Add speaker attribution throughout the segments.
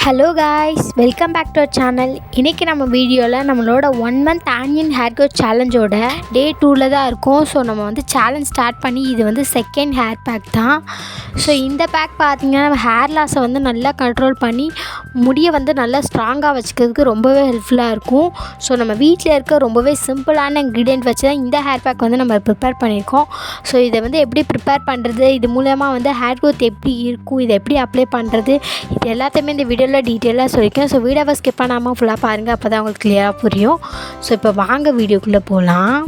Speaker 1: Hello guys, welcome back to our channel. இன்றைக்கி நம்ம வீடியோவில் நம்மளோட 1 month ஆனியன் ஹேர் க்ரோத் சேலஞ்சோட டே 2ல் தான் இருக்கும். ஸோ நம்ம வந்து சேலஞ்ச் ஸ்டார்ட் பண்ணி இது வந்து செகண்ட் ஹேர் பேக் தான். ஸோ இந்த பேக் பார்த்திங்கன்னா நம்ம ஹேர் லாஸை வந்து நல்லா கண்ட்ரோல் பண்ணி முடியை வந்து நல்லா ஸ்ட்ராங்காக வச்சுக்கிறதுக்கு ரொம்பவே ஹெல்ப்ஃபுல்லாக இருக்கும். ஸோ நம்ம வீட்டில் இருக்க ரொம்பவே சிம்பிளான இன்க்ரீடியன்ட் வச்சு தான் இந்த ஹேர் பேக் வந்து நம்ம ப்ரிப்பேர் பண்ணியிருக்கோம். ஸோ இதை வந்து எப்படி ப்ரிப்பேர் பண்ணுறது, இது மூலமாக வந்து ஹேர் க்ரோத் எப்படி இருக்கும், இதை எப்படி அப்ளை பண்ணுறது, இது எல்லாத்தையுமே இந்த வீடியோவில் டீட்டெயிலாக சொல்லியிருக்கேன். ஸோ வீடியோவை ஸ்கிப் பண்ணாமல் ஃபுல்லாக பாருங்கள், அப்போ தான் உங்களுக்கு கிளியராக புரியும். ஸோ இப்போ வாங்க வீடியோக்குள்ளே போகலாம்.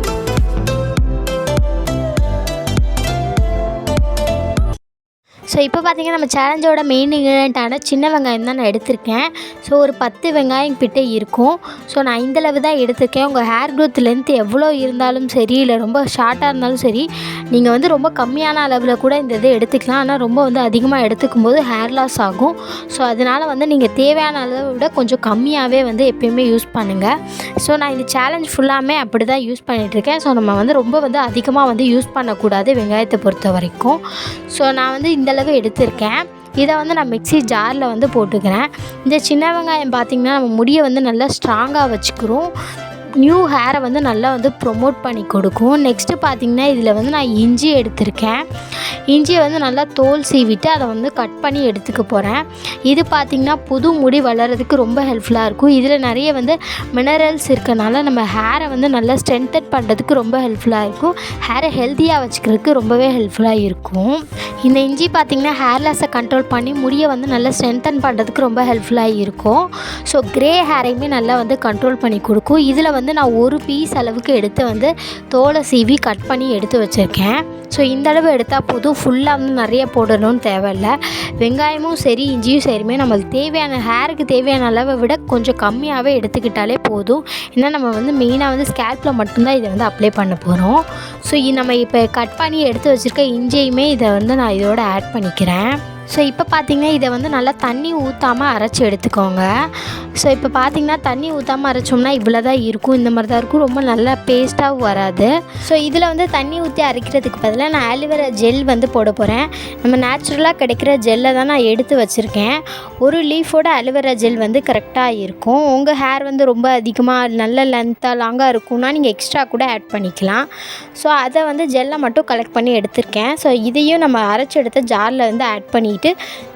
Speaker 1: ஸோ இப்போ பார்த்திங்கன்னா நம்ம சேலஞ்சோட மெயின் இன்க்ரீடியண்ட்டான சின்ன வெங்காயம் தான் நான் எடுத்திருக்கேன். ஸோ ஒரு 10 வெங்காயம் கிட்டே இருக்கும். ஸோ நான் இந்தளவு தான் எடுத்திருக்கேன். உங்கள் ஹேர் க்ரோத் லென்த் எவ்வளோ இருந்தாலும் சரி, இல்லை ரொம்ப ஷார்ட்டாக இருந்தாலும் சரி, நீங்கள் வந்து ரொம்ப கம்மியான அளவில் கூட இந்த இதை எடுத்துக்கலாம். ஆனால் ரொம்ப வந்து அதிகமாக எடுத்துக்கும் போது ஹேர் லாஸ் ஆகும். ஸோ அதனால் வந்து நீங்கள் தேவையான அளவை விட கொஞ்சம் கம்மியாகவே வந்து எப்பயுமே யூஸ் பண்ணுங்கள். ஸோ நான் இந்த சேலஞ்ச் ஃபுல்லாமே அப்படி தான் யூஸ் பண்ணிகிட்ருக்கேன். ஸோ நம்ம வந்து ரொம்ப வந்து அதிகமாக வந்து யூஸ் பண்ணக்கூடாது வெங்காயத்தை பொறுத்த வரைக்கும். ஸோ நான் வந்து இந்தளவு எடுத்திருக்கேன். இதை வந்து நான் மிக்ஸி ஜாரில் வந்து போட்டுக்கிறேன். இந்த சின்ன வெங்காயம் பார்த்திங்கன்னா நம்ம முடியை வந்து நல்லா ஸ்ட்ராங்காக வச்சுக்கிறோம், நியூ ஹேரை வந்து நல்லா வந்து ப்ரொமோட் பண்ணி கொடுக்கும். நெக்ஸ்ட்டு பார்த்திங்கன்னா இதில் வந்து நான் இஞ்சி எடுத்திருக்கேன். இஞ்சியை வந்து நல்லா தோல் சீவிட்டு அதை வந்து கட் பண்ணி எடுத்துக்க போகிறேன். இது பார்த்திங்கன்னா புது முடி வளர்கிறதுக்கு ரொம்ப ஹெல்ப்ஃபுல்லாக இருக்கும். இதில் நிறைய வந்து மினரல்ஸ் இருக்கனால நம்ம ஹேரை வந்து நல்லா ஸ்ட்ரென்தன் பண்ணுறதுக்கு ரொம்ப ஹெல்ப்ஃபுல்லாக இருக்கும். ஹேரை ஹெல்த்தியாக வச்சுக்கிறதுக்கு ரொம்பவே ஹெல்ப்ஃபுல்லாக இருக்கும். இந்த இஞ்சி பார்த்திங்கன்னா ஹேர் லாஸை கண்ட்ரோல் பண்ணி முடியை வந்து நல்லா ஸ்ட்ரென்தன் பண்ணுறதுக்கு ரொம்ப ஹெல்ப்ஃபுல்லாக இருக்கும். ஸோ க்ரே ஹேரையுமே நல்லா வந்து கண்ட்ரோல் பண்ணி கொடுக்கும். இதில் வந்து நான் ஒரு பீஸ் அளவுக்கு எடுத்து வந்து தோலை சீவி கட் பண்ணி எடுத்து வச்சுருக்கேன். ஸோ இந்த அளவு எடுத்தால் போதும், ஃபுல்லாக வந்து நிறைய போடணும்னு தேவையில்லை. வெங்காயமும் சரி இஞ்சியும் சரியுமே நம்மளுக்கு தேவையான ஹேருக்கு தேவையான அளவை விட கொஞ்சம் கம்மியாகவே எடுத்துக்கிட்டாலே போதும். ஏன்னா நம்ம வந்து மெயினாக வந்து ஸ்கேல்பில் மட்டும்தான் இதை வந்து அப்ளை பண்ண போகிறோம். ஸோ நம்ம இப்போ கட் பண்ணி எடுத்து வச்சுருக்க இஞ்சியுமே இதை வந்து நான் இதோட ஆட் பண்ணிக்கிறேன். ஸோ இப்போ பார்த்திங்கன்னா இதை வந்து நல்லா தண்ணி ஊற்றாமல் அரைச்சி எடுத்துக்கோங்க. ஸோ இப்போ பார்த்திங்கன்னா தண்ணி ஊற்றாமல் அரைச்சோம்னா இவ்வளோ தான் இருக்கும், இந்த மாதிரி தான் இருக்கும், ரொம்ப நல்லா பேஸ்ட்டாகவும் வராது. ஸோ இதில் வந்து தண்ணி ஊற்றி அரைக்கிறதுக்கு பதிலாக நான் ஆலோவேரா ஜெல் வந்து போட போகிறேன். நம்ம நேச்சுரலாக கிடைக்கிற ஜெல்லை தான் நான் எடுத்து வச்சுருக்கேன். ஒரு லீஃபோட ஆலோவேரா ஜெல் வந்து கரெக்டாக இருக்கும். உங்கள் ஹேர் வந்து ரொம்ப அதிகமாக நல்ல லென்த்தாக லாங்காக இருக்கும்னா நீங்கள் எக்ஸ்ட்ரா கூட ஆட் பண்ணிக்கலாம். ஸோ அதை வந்து ஜெல்லை மட்டும் கலெக்ட் பண்ணி எடுத்திருக்கேன். ஸோ இதையும் நம்ம அரைச்சி எடுத்த ஜாரில் வந்து ஆட் பண்ணி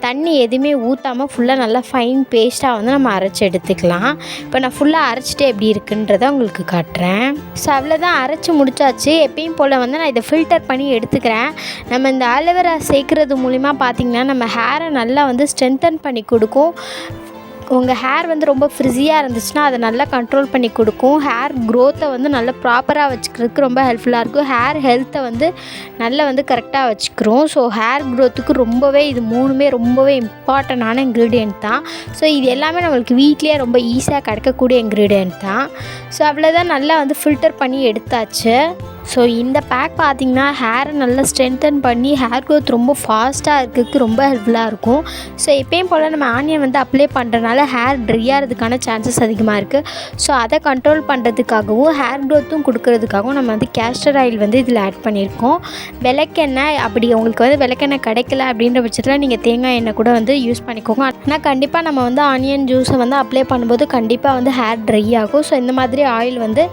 Speaker 1: தண்ணி எதுவுமே ஊற்றாமல் ஃபுல்லாக நல்லா ஃபைன் பேஸ்ட்டாக வந்து நம்ம அரைச்சி எடுத்துக்கலாம். இப்போ நான் ஃபுல்லாக அரைச்சிட்டு எப்படி இருக்குன்றதை உங்களுக்கு காட்டுறேன். ஸோ அவ்வளோதான், அரைச்சி முடிச்சாச்சு. எப்பயும் போல் வந்து நான் இதை ஃபில்டர் பண்ணி எடுத்துக்கிறேன். நம்ம இந்த ஆலோவேரா சேர்க்குறது மூலிமா பார்த்திங்கன்னா நம்ம ஹேரை நல்லா வந்து ஸ்ட்ரென்தன் பண்ணி கொடுக்கும். உங்கள் ஹேர் வந்து ரொம்ப ஃப்ரிஸியாக இருந்துச்சுன்னா அதை நல்லா கண்ட்ரோல் பண்ணி கொடுக்கும். ஹேர் க்ரோத்தை வந்து நல்லா ப்ராப்பராக வச்சுக்கிறதுக்கு ரொம்ப ஹெல்ப்ஃபுல்லாக இருக்கும். ஹேர் ஹெல்த்தை வந்து நல்லா வந்து கரெக்டாக வச்சுக்கிறோம். ஸோ ஹேர் க்ரோத்துக்கு ரொம்பவே இது மூணுமே ரொம்பவே இம்பார்ட்டண்டான இன்க்ரீடியன்ட் தான். ஸோ இது எல்லாமே நம்மளுக்கு வீட்லேயே ரொம்ப ஈஸியாக கிடைக்கக்கூடிய இன்க்ரீடியன்ட் தான். ஸோ அவ்வளோதான், நல்லா வந்து ஃபில்டர் பண்ணி எடுத்தாச்சு. ஸோ இந்த பேக் பார்த்திங்கன்னா ஹேரை நல்லா ஸ்ட்ரென்தன் பண்ணி ஹேர் க்ரோத் ரொம்ப ஃபாஸ்ட்டாக இருக்கிறதுக்கு ரொம்ப ஹெல்ப்ஃபுல்லாக இருக்கும். ஸோ எப்பயும் போல் நம்ம ஆனியன் வந்து அப்ளை பண்ணுறதுனால ஹேர் ட்ரை ஆகிறதுக்கான சான்சஸ் அதிகமாக இருக்குது. ஸோ அதை கண்ட்ரோல் பண்ணுறதுக்காகவும் ஹேர் க்ரோத்தும் கொடுக்கறதுக்காகவும் நம்ம வந்து கேஸ்டர் ஆயில் வந்து இதில் ஆட் பண்ணியிருக்கோம். விளக்கெண்ணெய், அப்படி உங்களுக்கு வந்து விளக்கெண்ணெய் கிடைக்கல அப்படின்ற பட்சத்தில் நீங்கள் தேங்காய் எண்ணெய் கூட வந்து யூஸ் பண்ணிக்கோங்க. ஆனால் கண்டிப்பாக நம்ம வந்து ஆனியன் ஜூஸை வந்து அப்ளை பண்ணும்போது கண்டிப்பாக வந்து ஹேர் ட்ரை ஆகும். ஸோ இந்த மாதிரி ஆயில் வந்து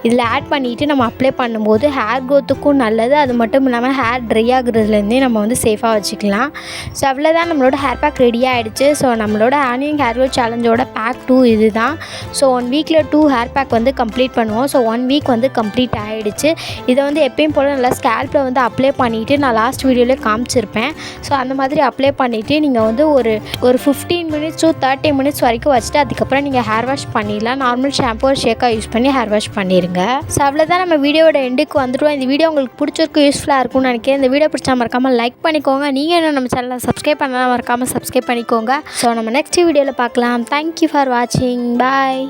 Speaker 1: இதில் ஆட் பண்ணிவிட்டு நம்ம அப்ளை பண்ணும்போது ஹேர் க்ரோத்துக்கும் நல்லது. அது மட்டும் இல்லாமல் ஹேர் ட்ரை ஆகுறதுலேருந்தே நம்ம வந்து சேஃபாக வச்சுக்கலாம். ஸோ அவ்வளோதான், நம்மளோட ஹேர் பேக் ரெடி ஆகிடுச்சு. ஸோ நம்மளோட ஆனியன் ஹேர் க்ரோத் சேலஞ்சோட பேக் 2 இது தான். ஸோ 1 வீக்கில் 2 ஹேர் பேக் வந்து கம்ப்ளீட் பண்ணுவோம். ஸோ 1 வீக் வந்து கம்ப்ளீட் ஆகிடுச்சு. இதை வந்து எப்பயும் போல் நல்லா ஸ்கேல்பில் வந்து அப்ளை பண்ணிவிட்டு நான் லாஸ்ட் வீடியோவிலே காமிச்சிருப்பேன். ஸோ அந்த மாதிரி அப்ளை பண்ணிவிட்டு நீங்கள் வந்து ஒரு 15 minutes to 30 minutes வரைக்கும் வச்சுட்டு அதுக்கப்புறம் நீங்கள் ஹேர் வாஷ் பண்ணிடலாம். நார்மல் ஷாம்பு ஒரு ஷேக்காக யூஸ் பண்ணி ஹேர் வாஷ் பண்ணிடுங்க. ஸோ அவ்வளோதான், நம்ம வீடியோட எண்டுக்கு வந்துடுவோம். இந்த வீடியோ உங்களுக்கு பிடிச்சிருக்கு, யூஸ்ஃபுல்லாக இருக்கும்னு நினைக்கிறேன். இந்த வீடியோ பிடிச்சா மறக்காமல் லைக் பண்ணிக்கோங்க. நீங்கள் இன்னும் நம்ம சேனலை சப்ஸ்கிரைப் பண்ணலாம், மறக்காமல் சப்ஸ்கிரைப் பண்ணிக்கோங்க. ஸோ நம்ம நெக்ஸ்ட் வீடியோவில் பார்க்கலாம். தேங்க்யூ ஃபார் வாட்சிங். பாய்.